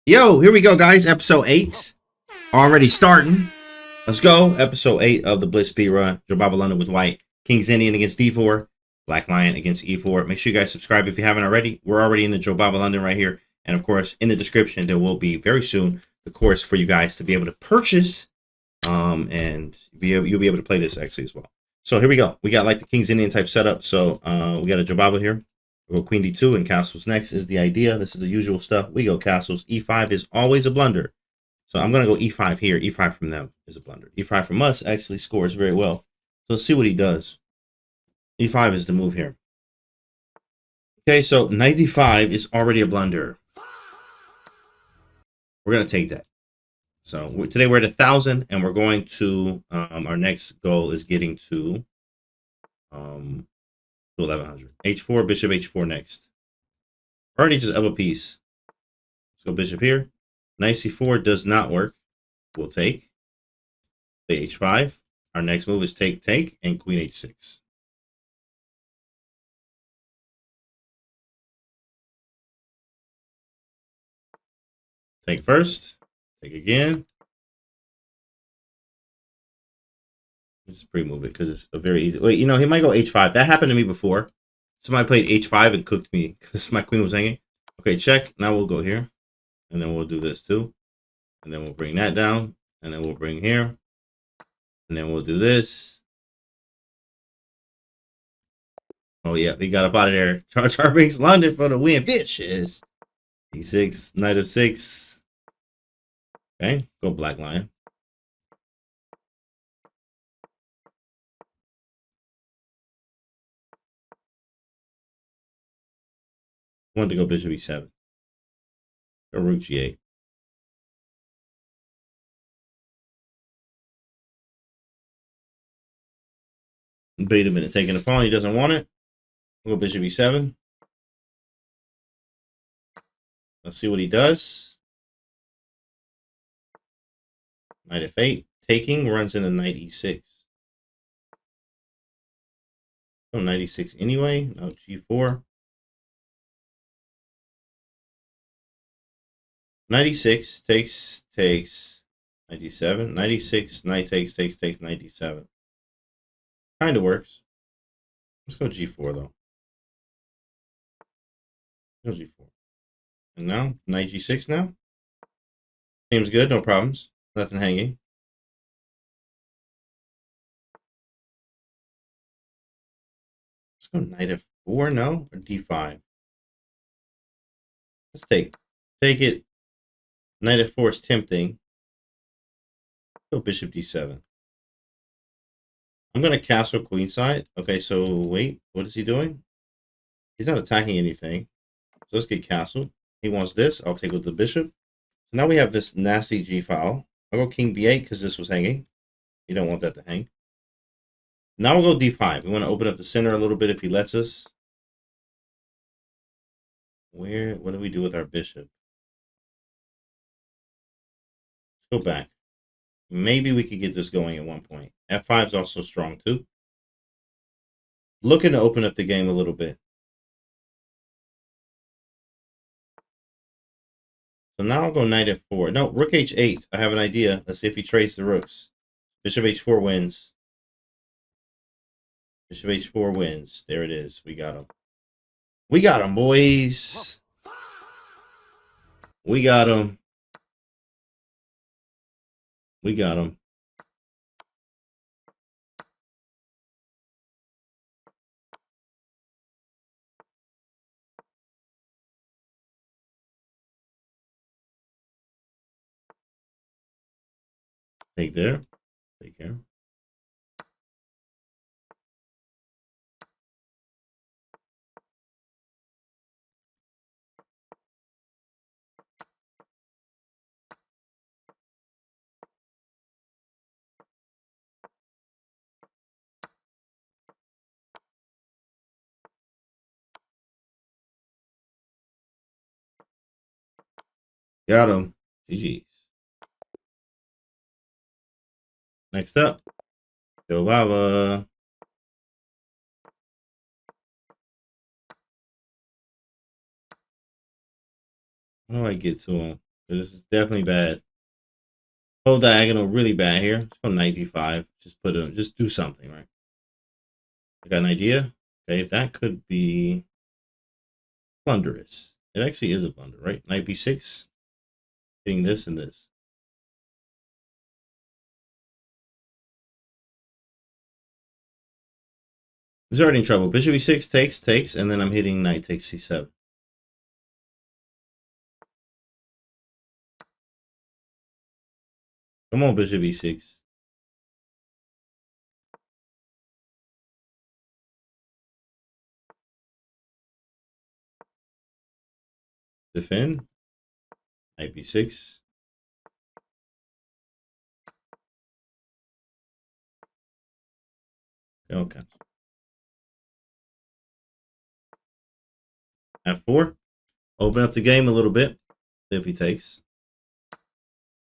Yo, here we go, guys. Episode 8. Already starting. Let's go. Episode 8 of the Blitz Speedrun. Jobaba London with white. King's Indian against D4. Black Lion against E4. Make sure you guys subscribe if you haven't already. We're already in the Jobaba London right here. And, of course, in the description, there will be very soon the course for you guys to be able to purchase. And you'll be able to play this, actually, as well. So, here we go. We got, like, the King's Indian type setup. So, we got a Jobaba here. We'll go Queen D2 and castles next is the idea. This is the usual stuff. We go castles. E5 is always a blunder. So I'm going to go E5 here. E5 from them is a blunder. E5 from us actually scores very well. So let's see what he does. E5 is the move here. Okay, so knight D5 is already a blunder. We're going to take that. So today we're at 1,000 and we're going to, our next goal is getting to 1,100. H4, bishop H4 next. Already just up a piece. Let's go bishop here. Knight C4 does not work. We'll take. Play H5. Our next move is take, and Queen H6. Take first. Take again. Just pre-move it because it's a very easy. Wait, you know, he might go H5. That happened to me before. Somebody played H5 and cooked me because my queen was hanging. Okay, check. Now we'll go here. And then we'll do this too. And then we'll bring that down. And then we'll bring here. And then we'll do this. Oh, yeah. We got up out of there. Char makes London for the win. Bitches. E6. Knight of 6. Okay. Go Black Lion. Wanted to go bishop E7. Or rook G8. Bait him into taking the pawn. He doesn't want it. We'll go bishop E7. Let's see what he does. Knight F8. Taking runs into knight E6. Oh, knight E6 anyway. No, G4. Knight E6 takes knight D7. Knight E6, knight takes knight D7. Kind of works. Let's go G4 though. Go G4. And now knight G6 now. Seems good, no problems. Nothing hanging. Let's go knight F4 no or D5. Let's take it. Knight F4 is tempting. Go bishop D7. I'm going to castle queenside. Okay, so wait. What is he doing? He's not attacking anything. So let's get castled. He wants this. I'll take with the bishop. So now we have this nasty G file. I'll go king B8 because this was hanging. You don't want that to hang. Now we'll go D5. We want to open up the center a little bit if he lets us. What do we do with our bishop? Let's go back. Maybe we could get this going at one point. F5 is also strong too. Looking to open up the game a little bit. So now I'll go knight F4. No, rook H8. I have an idea. Let's see if he trades the rooks. Bishop H4 wins. Bishop H4 wins. There it is. We got him. We got him, boys. We got him. We got him. Take there. Take care. Got him. GG's. Next up, Jobava. How do I get to him? This is definitely bad. Whole diagonal really bad here. Let's go knight d5. Just do something, right? I got an idea. Okay, that could be blunderous. It actually is a blunder, right? Knight b6, hitting this and this. He's already in trouble. Bishop e6 takes, and then I'm hitting knight takes c7. Come on, bishop e6. Defend. Knight b6. Okay. F4. Open up the game a little bit. If he takes.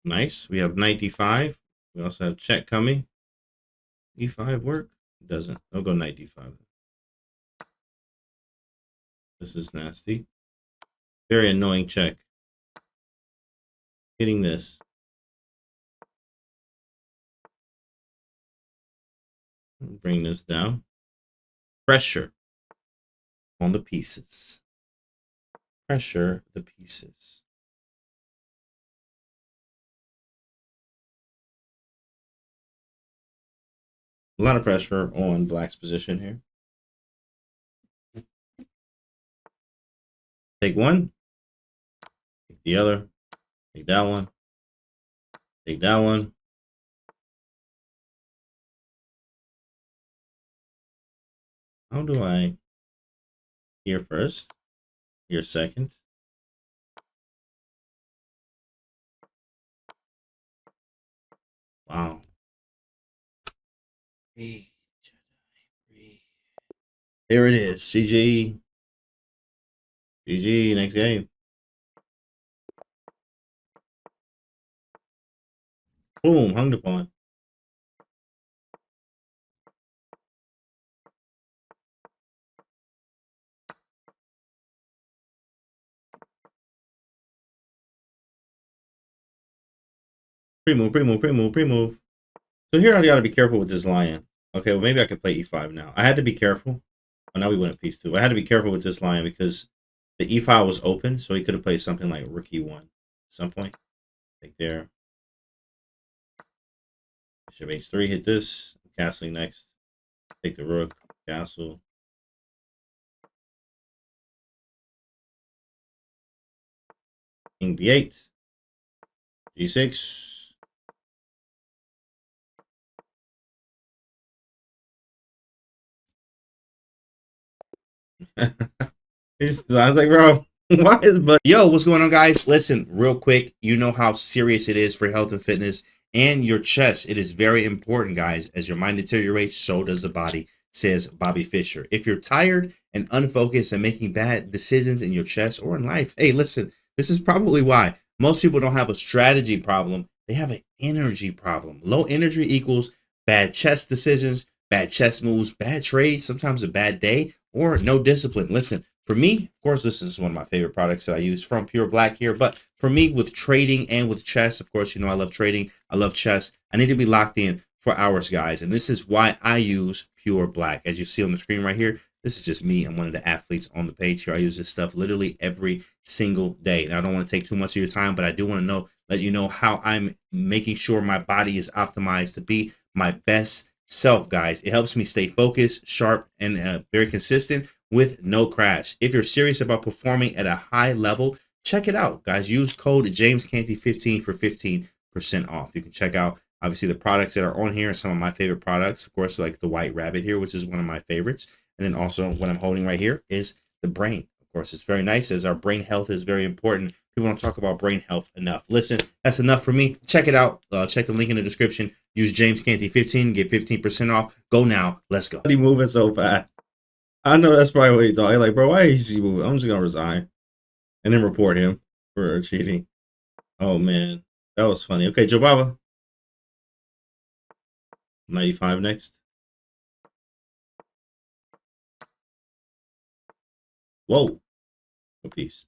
Nice. We have knight d5. We also have check coming. e5 work? It doesn't. I'll go knight d5. This is nasty. Very annoying check. Hitting this. Bring this down. Pressure on the pieces. Pressure the pieces. A lot of pressure on black's position here. Take one. Take the other. Take that one. Take that one. How do I? Here first. Here second. Wow. There it is. GG. GG. Next game. Boom. Hung the pawn. Pre-move. So here I gotta be careful with this lion. Okay, well maybe I could play e5 now. I had to be careful. Oh, now we went at piece 2. I had to be careful with this lion because the e file was open, so he could have played something like rook e1 at some point. Like there. Bishop h3, hit this. Castling next. Take the rook. Castle. King b8. g6. I was like, bro, why is but yo, what's going on, guys? Listen, real quick, you know how serious it is for health and fitness and your chest. It is very important, guys. As your mind deteriorates, so does the body, says Bobby Fischer. If you're tired and unfocused and making bad decisions in your chest or in life, hey, listen, this is probably why most people don't have a strategy problem. They have an energy problem. Low energy equals bad chess decisions, bad chess moves, bad trades, sometimes a bad day, or no discipline. Listen, for me, of course, this is one of my favorite products that I use from Purblack here. But for me, with trading and with chess, of course, you know I love trading. I love chess. I need to be locked in for hours, guys. And this is why I use Purblack. As you see on the screen right here, this is just me. I'm one of the athletes on the page here. I use this stuff literally every single day. And I don't want to take too much of your time, but I do want to let you know how I'm making sure my body is optimized to be my best self, guys. It helps me stay focused, sharp, and very consistent with no crash. If you're serious about performing at a high level, check it out, guys. Use code JamesCanty15 for 15% off. You can check out obviously the products that are on here and some of my favorite products, of course, like the White Rabbit here, which is one of my favorites. And then also what I'm holding right here is the brain. Of course, it's very nice as our brain health is very important. People don't talk about brain health enough. Listen, that's enough for me. Check it out. Check the link in the description. Use JamesCanty15, get 15% off. Go now. Let's go. He moving so fast. I know that's probably what he thought. He's like, bro, why is he moving? I'm just gonna resign and then report him for cheating. Oh man, that was funny. Okay, Jobaba. 95 next. Whoa. A piece.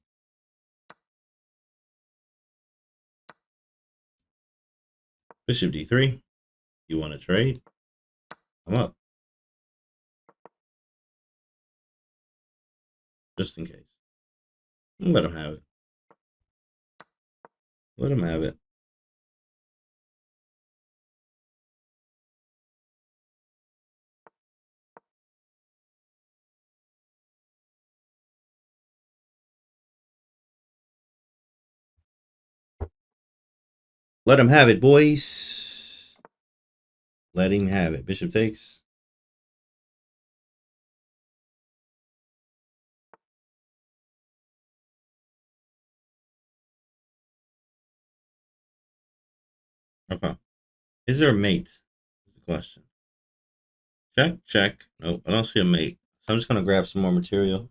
Bishop d3. You want to trade? I'm up. Just in case. Let him have it. Let him have it. Let him have it, boys. Let him have it. Bishop takes. Okay. Is there a mate? That's the question. Check, check. Nope, I don't see a mate. So I'm just going to grab some more material.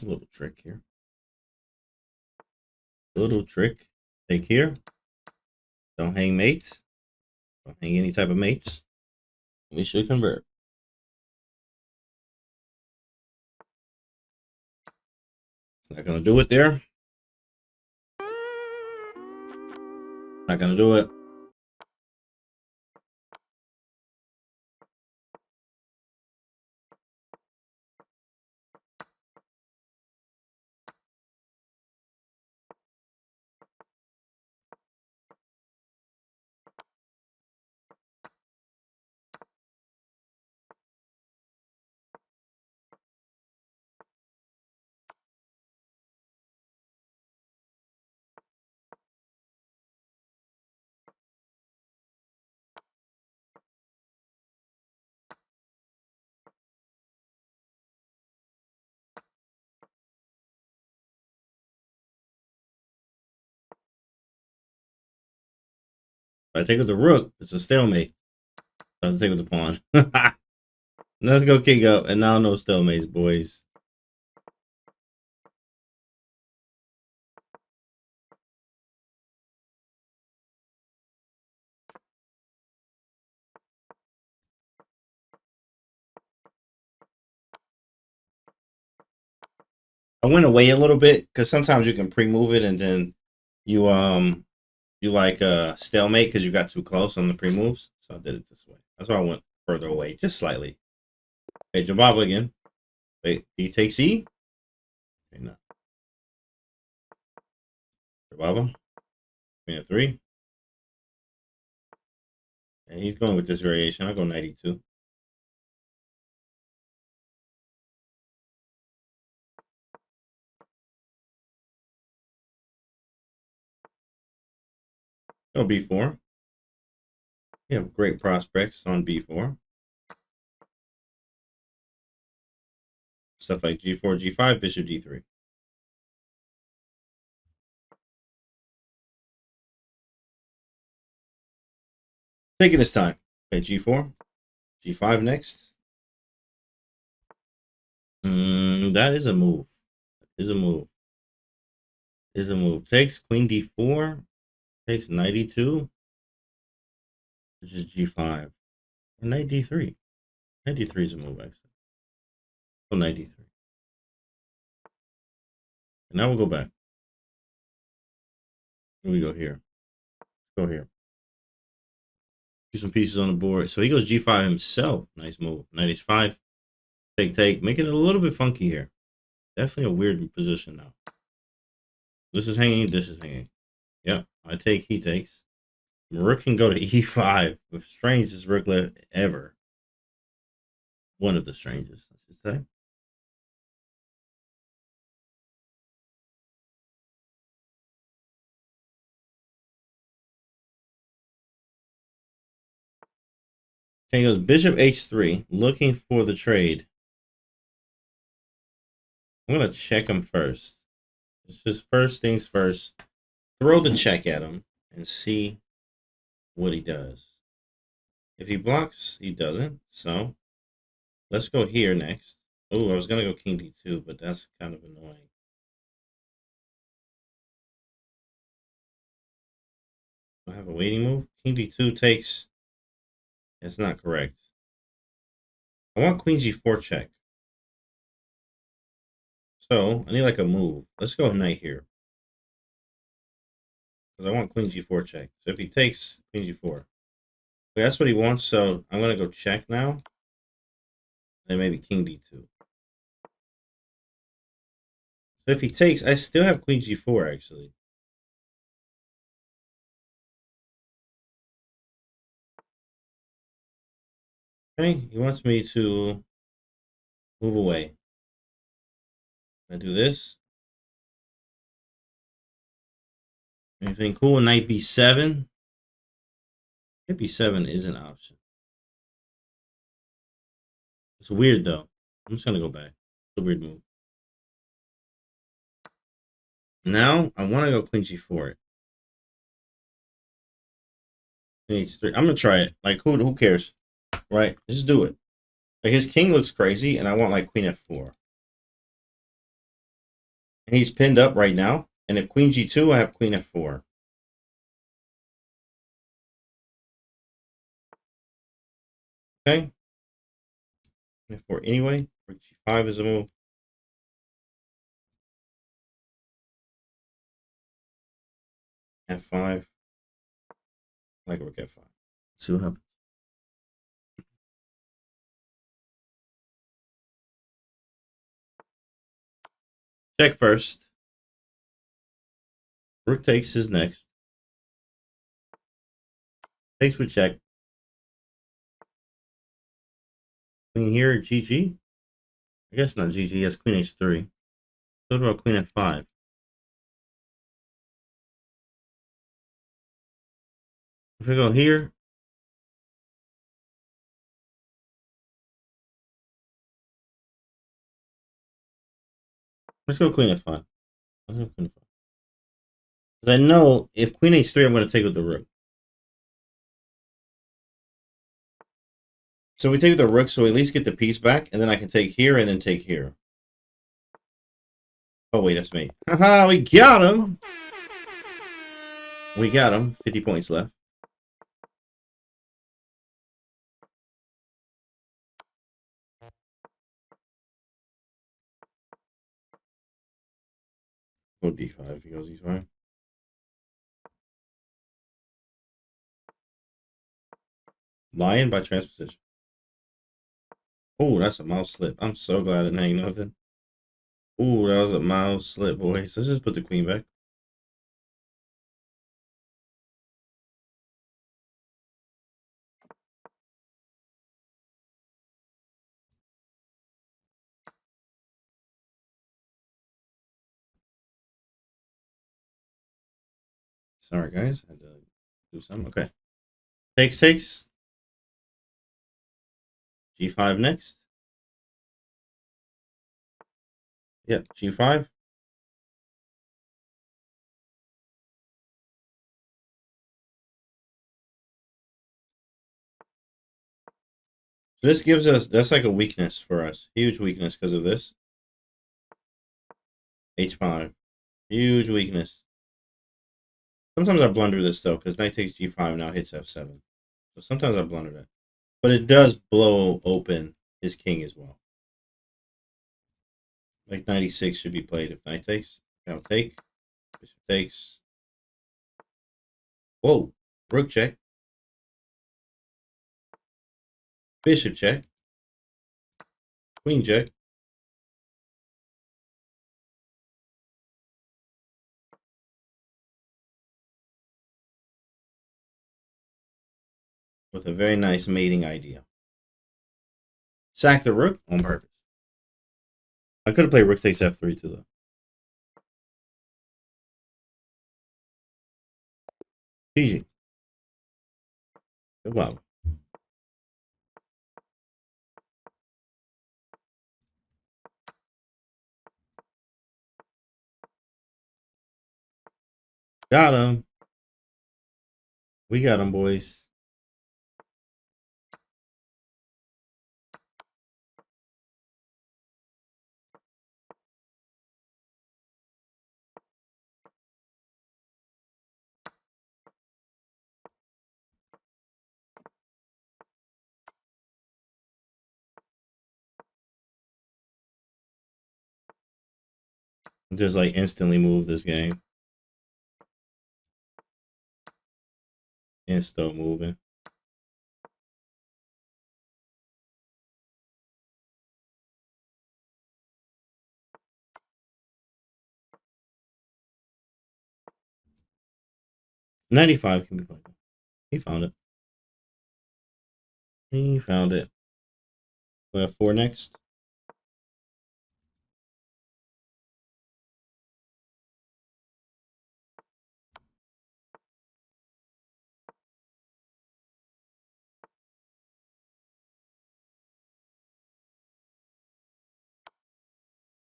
A little trick here. A little trick. Take here. Don't hang mates. Don't hang any type of mates. We should convert. It's not going to do it there. Not going to do it. If I take with the rook, it's a stalemate. So I'll take with the pawn. Let's go king up. And now no stalemates, boys. I went away a little bit because sometimes you can pre-move it and then you like stalemate because you got too close on the pre-moves. So I did it this way. That's why I went further away, just slightly. Okay, Jobava again. Wait, he takes E? Okay, no. Jobava. Queen of 3. And he's going with this variation. I'll go 92. Go B4. You have great prospects on B4. Stuff like G4, G5, Bishop D3. Taking his time. Okay, G4. G5 next. That is a move. Is a move. Is a move. Takes Queen D4. Takes 92. Which is G5. And Knight D3. Knight D3 is a move, actually. Oh, Knight D3. And now we'll go back. Here we go here. Let's go here. Get some pieces on the board. So he goes G5 himself. Nice move. Knight H5. Take, take. Making it a little bit funky here. Definitely a weird position now. This is hanging. This is hanging. Yep. I take. He takes. Rook can go to E5. The strangest rook left ever. One of the strangest, I should say. Okay, he goes Bishop H3, looking for the trade. I'm going to check him first. It's just first things first. Throw the check at him and see what he does. If he blocks, he doesn't. So let's go here next. Oh, I was going to go King D2, but that's kind of annoying. I have a waiting move. King D2 takes. That's not correct. I want Queen G4 check. So I need like a move. Let's go Knight here. because I want queen g4 check. So if he takes queen g4, that's what he wants. So I'm gonna go check now, and maybe king d2. So if he takes, I still have queen g4 actually. Okay, he wants me to move away. I do this. Anything cool? Knight b7. Knight b7 is an option. It's weird though. I'm just gonna go back. It's a weird move. Now I want to go queen g4. Queen h3. I'm gonna try it. Like who cares, right? Just do it. Like his king looks crazy, and I want like queen f4. And he's pinned up right now. And if queen g2, I have queen f4. Okay. Queen f4 anyway. Rook g5 is a move. f5. Like rook f5. Let's see what happens. Check first. Rook takes is next. Takes with check. Queen here, GG. I guess not GG. Yes, queen h3. What about queen f5? If I go here, let's go queen f5. Let's go queen f5. Because I know if queen h3, I'm going to take with the rook. So we take with the rook, so we at least get the piece back, and then I can take here and then take here. Oh, wait, that's me. Haha, we got him! We got him. 50 points left. Go d5 if he goes e5. Lion by transposition. Oh, that's a mouse slip. I'm so glad I didn't hang nothing. Oh, that was a mouse slip, boys. Let's just put the queen back. Sorry, guys. I had to do something. Okay. Takes. G5 next. Yep, G5. So this gives us, that's like a weakness for us. Huge weakness because of this. H5. Huge weakness. Sometimes I blunder this though, because knight takes G5 now hits F7. So sometimes I blunder that. But it does blow open his king as well. Like 96 should be played if knight takes. Now take. Bishop takes. Whoa. Rook check. Bishop check. Queen check. With a very nice mating idea. Sack the rook on purpose. I could have played rook takes F3 too though. GG. Wow. Got him. We got him, boys. Just like instantly move this game. And still moving. $95 can be played. He found it. He found it. We have 4 next.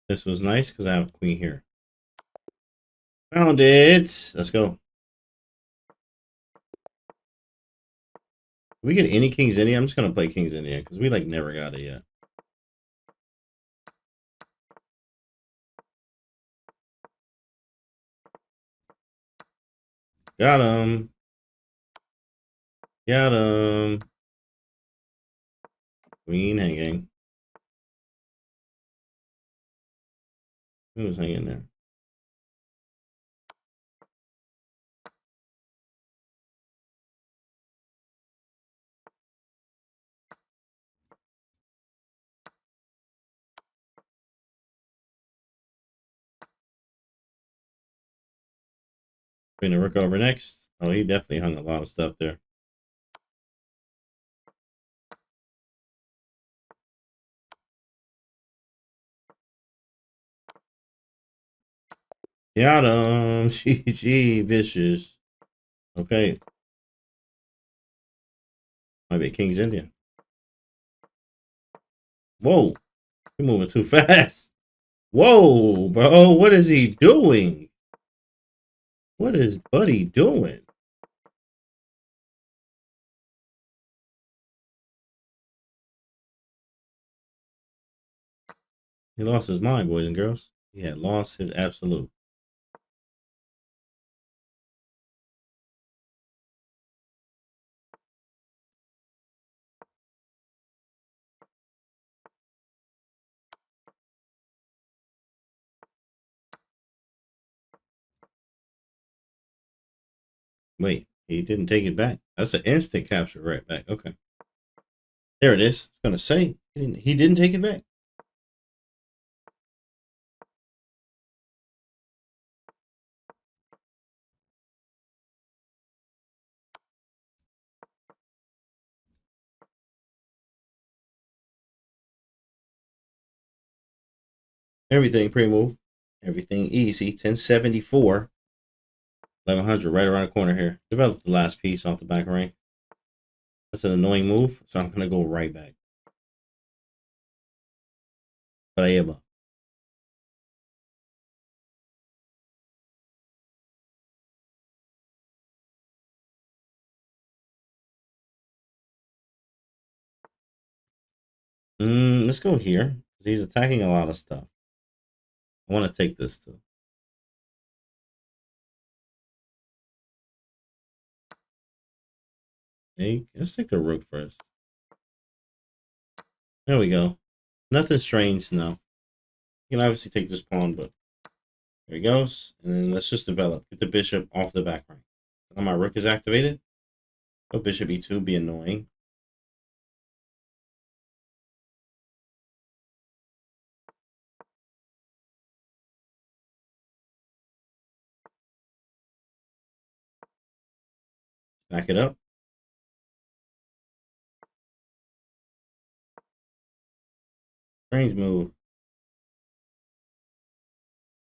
This was nice because I have a queen here. Found it. Let's go. We get any King's Indian? I'm just gonna play King's Indian because we like never got it yet. Got him. Got him. Queen hanging. Who was hanging there? Bring the rook over next. Oh, he definitely hung a lot of stuff there. Got him. GG, vicious. Okay. Might be King's Indian. Whoa. You're moving too fast. Whoa, bro. What is he doing? What is Buddy doing? He lost his mind, boys and girls. He had lost his absolute. Wait, he didn't take it back. That's an instant capture right back. Okay. There it is. I was gonna say he didn't take it back. Everything pre-move. Everything easy. 1074. 1100 right around the corner here. Develop the last piece off the back rank. That's an annoying move, so I'm gonna go right back. But I am up. Let's go here. He's attacking a lot of stuff. I want to take this too. Hey, let's take the rook first. There we go. Nothing strange now. You can obviously take this pawn, but there he goes. And then let's just develop. Get the bishop off the back rank. Now my rook is activated. Go bishop e2, be annoying. Back it up. Strange move.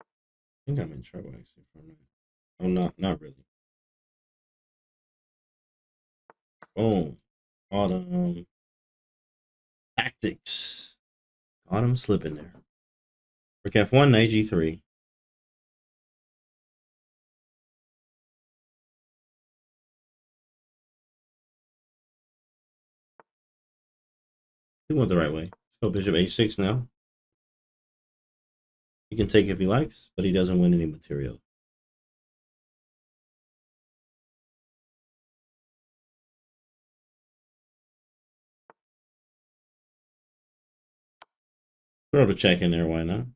I think I'm in trouble actually for a minute. I'm not really. Boom. Autumn. Tactics. Autumn slipping there. Rook f1, knight g3. He went the right way. Let's go bishop a6 now. He can take if he likes, but he doesn't win any material. Throw the check in there, why not?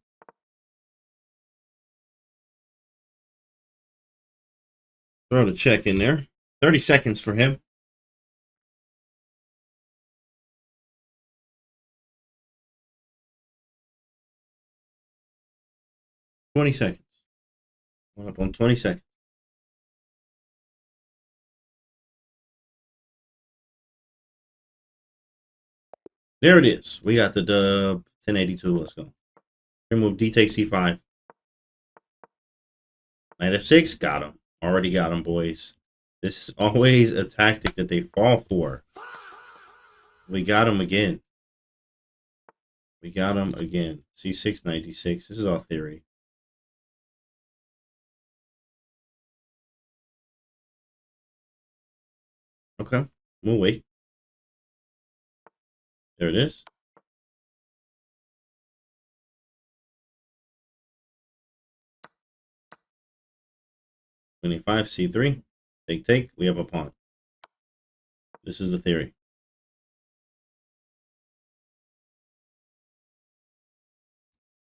Throw the check in there. 30 seconds for him. $20 seconds. One up on 20 seconds. There it is. We got the dub. 1082. Let's go. Remove D takes C5. Knight F6. Got him. Already got him, boys. This is always a tactic that they fall for. We got him again. We got him again. C6, knight D6. This is all theory. Okay. We'll wait. There it is. Twenty-five C3. Take. We have a pawn. This is the theory.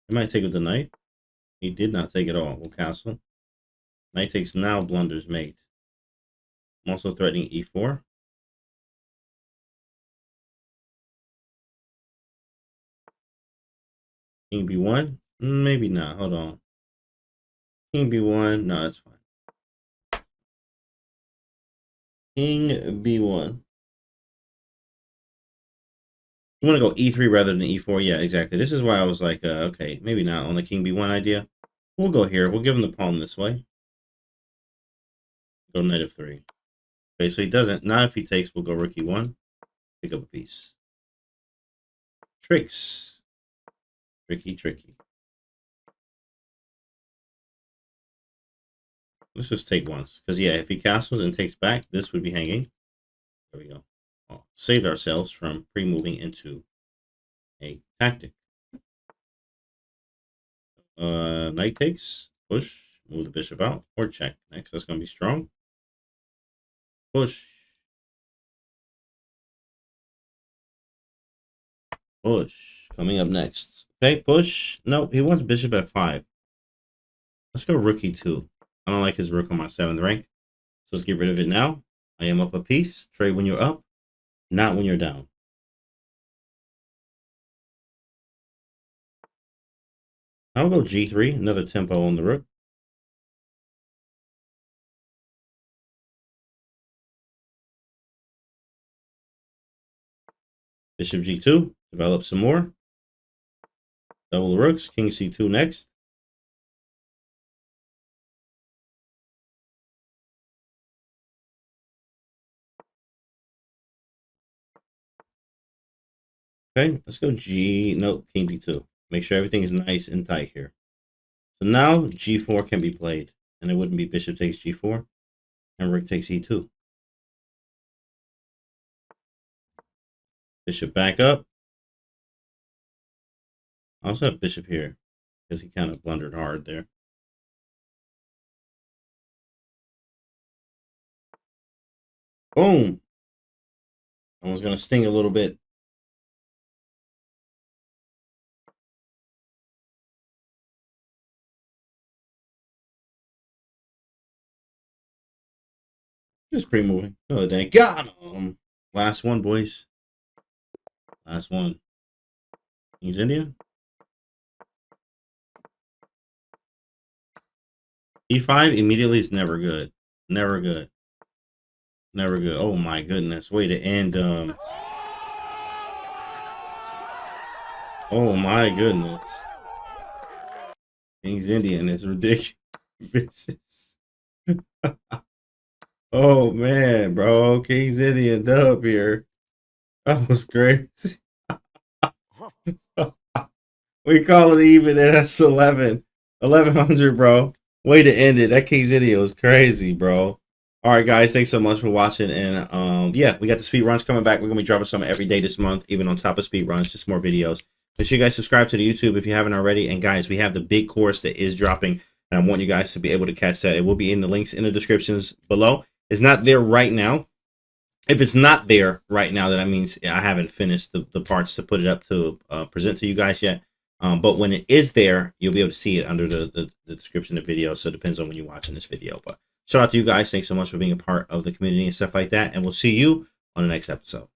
He might take with the knight. He did not take at all. We'll castle. Knight takes now, blunders mate. I'm also threatening E4. King B1. Maybe not. Hold on. King B1. No, that's fine. King B1. You want to go E3 rather than E4? Yeah, exactly. This is why I was like, okay, maybe not on the King B1 idea. We'll go here. We'll give him the pawn this way. Go knight F3. Okay, so he doesn't. Now if he takes, we'll go rook E1. Pick up a piece. Tricks. Tricky. Let's just take once. Because, yeah, if he castles and takes back, this would be hanging. There we go. Oh, saved ourselves from pre-moving into a tactic. Knight takes. Push. Move the bishop out. Or check. Next, that's going to be strong. Push. Push. Coming up next. Okay, push. Nope, he wants bishop f5. Let's go rook e2. I don't like his rook on my 7th rank. So let's get rid of it now. I am up a piece. Trade when you're up, not when you're down. I'll go g3. Another tempo on the rook. Bishop g2. Develop some more. Double the rooks. King c2 next. Okay, let's go nope, king d2. Make sure everything is nice and tight here. So now g4 can be played. And it wouldn't be bishop takes g4. And rook takes e2. Bishop back up. I also have bishop here. Because he kind of blundered hard there. Boom. That one's going to sting a little bit. Just pre-moving. Oh, dang. Got him. Last one, boys. Last one. He's Indian. E5 immediately is never good. Never good. Never good. Oh my goodness. Way to end. Oh my goodness. King's Indian is ridiculous. Oh man, bro. King's Indian dub here. That was crazy. We call it even, and that's 1100, bro. Way to end it. That King's Indian was crazy, bro. All right, guys. Thanks so much for watching. And yeah, we got the speed runs coming back. We're gonna be dropping some every day this month, even on top of speed runs, just more videos. Make sure you guys subscribe to the YouTube if you haven't already. And guys, we have the big course that is dropping, and I want you guys to be able to catch that. It will be in the links in the descriptions below. It's not there right now. If it's not there right now, then that means I haven't finished the parts to put it up to present to you guys yet. But when it is there, you'll be able to see it under the description of the video. So it depends on when you're watching this video. But Shout out to you guys. Thanks so much for being a part of the community and stuff like that. And we'll see you on the next episode.